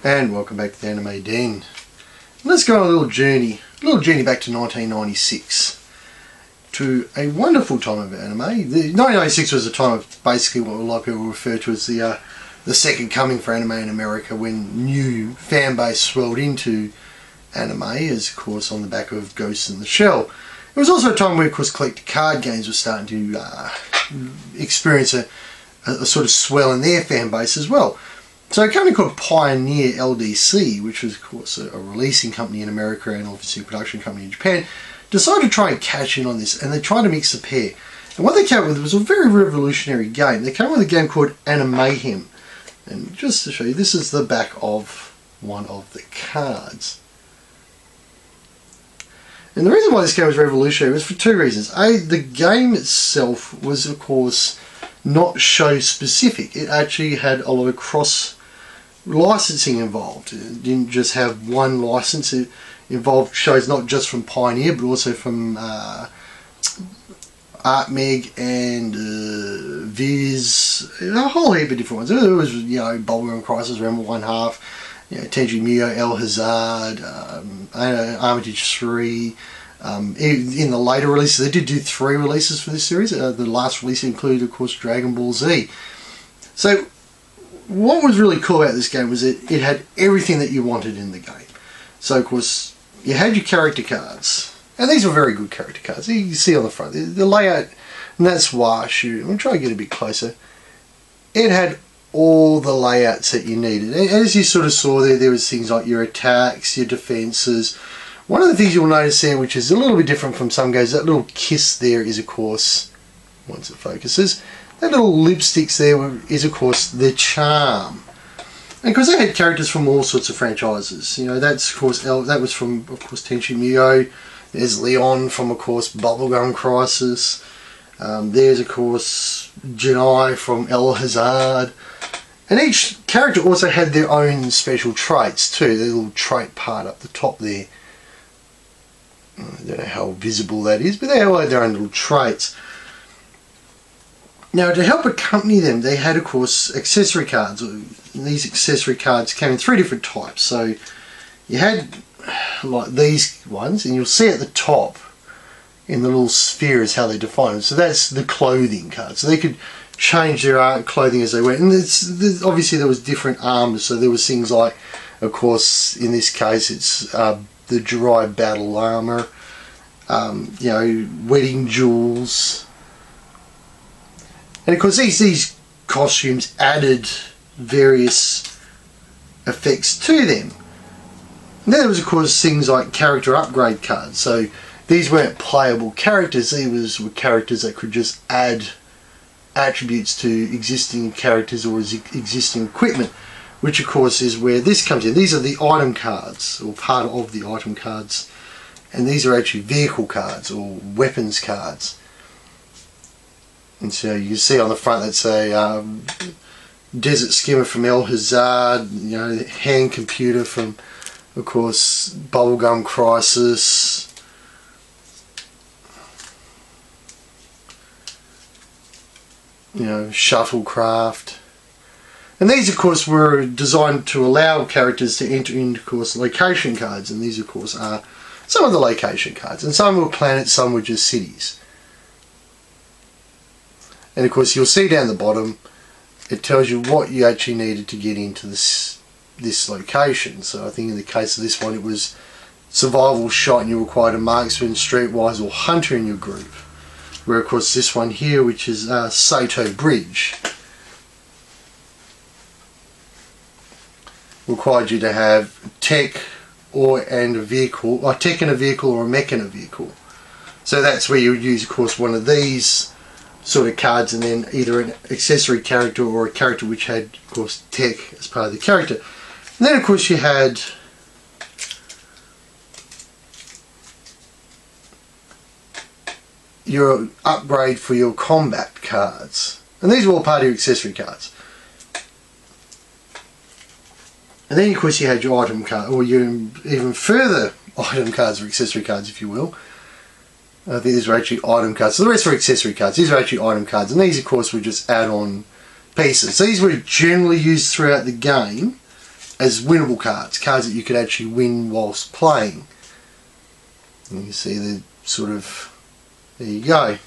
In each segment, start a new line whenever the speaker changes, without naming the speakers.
And welcome back to the Anime Den. Let's go on a little journey back to 1996 to a wonderful time of anime. 1996 was a time of basically what a lot of people refer to as the second coming for anime in America, when new fan base swelled into anime, as of course on the back of Ghost in the Shell. It was also a time where, of course, collector card games were starting to experience a sort of swell in their fan base as well. So a company called Pioneer LDC, which was of course a releasing company in America and obviously a production company in Japan, decided to try and catch in on this, and they tried to mix the pair. And what they came up with was a very revolutionary game. They came up with a game called ani-mayhem. And just to show you, this is the back of one of the cards. And the reason why this game was revolutionary was for two reasons. A, the game itself was of course not show specific. It actually had a lot of cross licensing involved. It didn't just have one license. It involved shows not just from Pioneer but also from ArtMeg and Viz, a whole heap of different ones. There was, Bubblegum Crisis, Realm of One Half, Tenchi Muyo, El Hazard, Armitage 3. In the later releases, they did do 3 releases for this series. The last release included, of course, Dragon Ball Z. So what was really cool about this game was that it had everything that you wanted in the game. So, of course, you had your character cards. And these were very good character cards. You can see on the front. The layout, and that's why I'm going to try to get a bit closer. It had all the layouts that you needed. And as you sort of saw there was things like your attacks, your defences. One of the things you'll notice there, which is a little bit different from some games, that little kiss there is, of course, once it focuses, that little lipsticks there is, of course, the charm. And because they had characters from all sorts of franchises. That's, of course, that was from, of course, Tenchi Muyo. There's Leon from, of course, Bubblegum Crisis. There's, of course, Janai from El Hazard. And each character also had their own special traits too. There's a little trait part up the top there. I don't know how visible that is, but they all had their own little traits. Now, to help accompany them, they had, of course, accessory cards. And these accessory cards came in 3 different types. So you had like these ones, and you'll see at the top in the little sphere is how they define them. So that's the clothing card. So they could change their clothing as they went. And obviously there was different armors. So there was things like, of course, in this case, it's the Jirai battle armor, wedding jewels. And of course these costumes added various effects to them. And then there was, of course, things like character upgrade cards. So these weren't playable characters, these were characters that could just add attributes to existing characters or existing equipment, which of course is where this comes in. These are the item cards, or part of the item cards, and these are actually vehicle cards or weapons cards. And so you can see on the front that's a Desert Skimmer from El Hazard, hand computer from, of course, Bubblegum Crisis. Shuttlecraft. And these, of course, were designed to allow characters to enter into, of course, location cards. And these, of course, are some of the location cards. And some were planets, some were just cities. And, of course, you'll see down the bottom, it tells you what you actually needed to get into this location. So I think in the case of this one, it was survival shot, and you required a marksman, streetwise, or hunter in your group. Where, of course, this one here, which is Sato Bridge, required you to have tech and a vehicle, or tech in a vehicle or a mech in a vehicle. So that's where you would use, of course, one of these sort of cards, and then either an accessory character or a character which had, of course, tech as part of the character. And then, of course, you had your upgrade for your combat cards. And these are all part of your accessory cards. And then, of course, you had your item card, or your even further item cards or accessory cards, if you will. I think these were actually item cards. So the rest were accessory cards. These are actually item cards. And these, of course, were just add-on pieces. So these were generally used throughout the game as winnable cards, cards that you could actually win whilst playing. And you see the sort of, there you go.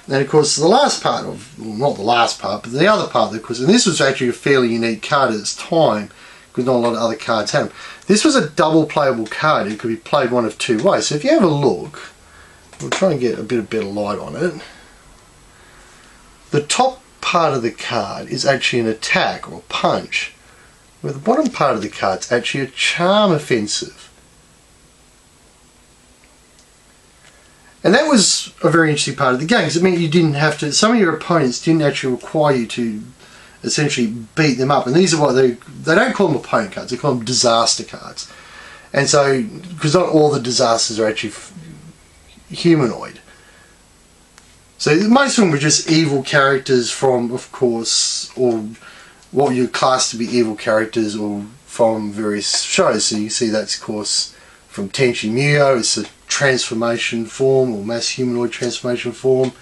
And of course the last part of, well, not the last part, but the other part of course, and this was actually a fairly unique card at its time, because not a lot of other cards had them. This was a double playable card. It could be played one of two ways. So if you have a look, we'll try and get a bit of better light on it. The top part of the card is actually an attack or punch, where the bottom part of the card is actually a charm offensive. And that was a very interesting part of the game, because it meant you didn't have to, some of your opponents didn't actually require you to essentially beat them up. And these are what they don't call them opponent cards, they call them disaster cards. And so, because not all the disasters are actually humanoid. So most of them were just evil characters from, of course, or what you class to be evil characters or from various shows. So you see that's, of course, from Tenchi Muyo, it's a transformation form or mass humanoid transformation form.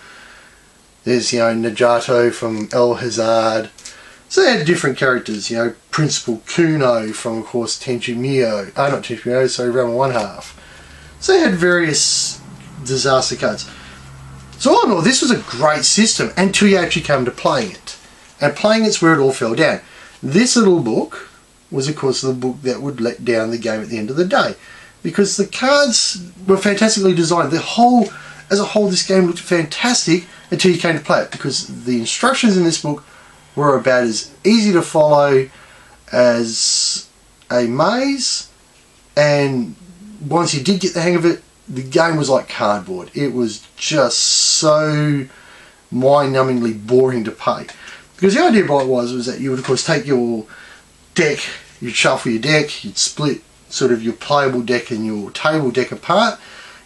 There's, you know, Najato from El Hazard. So they had different characters, you know, Principal Kuno from, of course, Tenchi Muyo. Not Tenchi Muyo, sorry, Realm 1/2. So they had various disaster cards. So all in all, this was a great system until you actually came to playing it. And playing it's where it all fell down. This little book was, of course, the book that would let down the game at the end of the day. Because the cards were fantastically designed. As a whole, this game looked fantastic until you came to play it. Because the instructions in this book were about as easy to follow as a maze. And once you did get the hang of it, the game was like cardboard. It was just so mind-numbingly boring to play. Because the idea behind it was that you would, of course, take your deck, you'd shuffle your deck, you'd split sort of your playable deck and your table deck apart.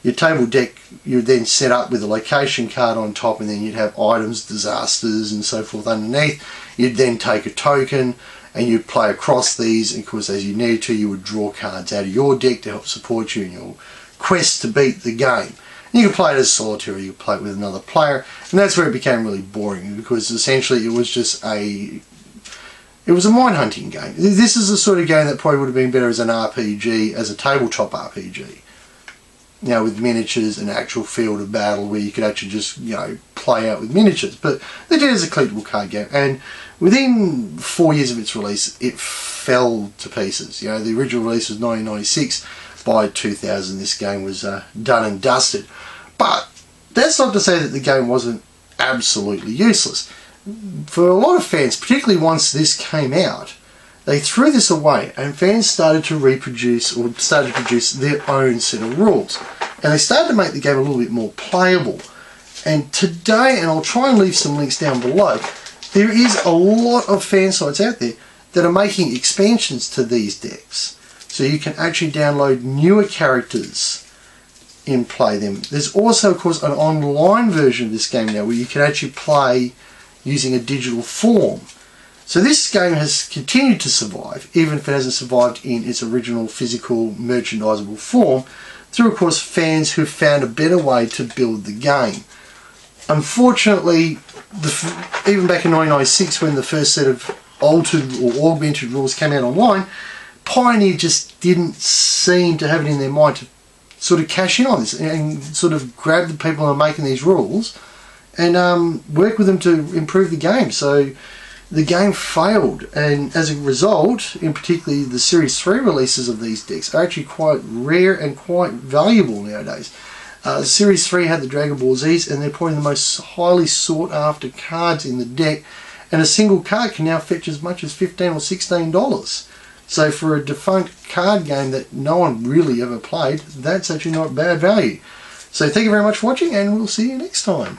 Your table deck you'd then set up with a location card on top, and then you'd have items, disasters and so forth underneath. You'd then take a token and you'd play across these, and of course as you needed to you would draw cards out of your deck to help support you in your quest to beat the game. And you could play it as solitaire, you could play it with another player, and that's where it became really boring, because essentially it was just it was a mind hunting game. This is the sort of game that probably would have been better as an RPG, as a tabletop RPG. You know, with miniatures and actual field of battle where you could actually just, you know, play out with miniatures. But they did it as a collectible card game, and within 4 years of its release, it fell to pieces. You know, the original release was 1996. By 2000, this game was done and dusted. But that's not to say that the game wasn't absolutely useless. For a lot of fans, particularly once this came out, they threw this away, and fans started to reproduce or started to produce their own set of rules. And they started to make the game a little bit more playable. And today, and I'll try and leave some links down below, there is a lot of fan sites out there that are making expansions to these decks. So you can actually download newer characters and play them. There's also, of course, an online version of this game now where you can actually play using a digital form. So this game has continued to survive, even if it hasn't survived in its original physical merchandisable form, through, of course, fans who found a better way to build the game. Unfortunately, even back in 1996, when the first set of altered or augmented rules came out online, Pioneer just didn't seem to have it in their mind to sort of cash in on this and sort of grab the people who are making these rules and work with them to improve the game. So the game failed, and as a result, in particularly the Series 3 releases of these decks are actually quite rare and quite valuable nowadays. Series 3 had the Dragon Ball Zs, and they're probably the most highly sought after cards in the deck, and a single card can now fetch as much as $15 or $16. So for a defunct card game that no one really ever played, that's actually not bad value. So thank you very much for watching, and we'll see you next time.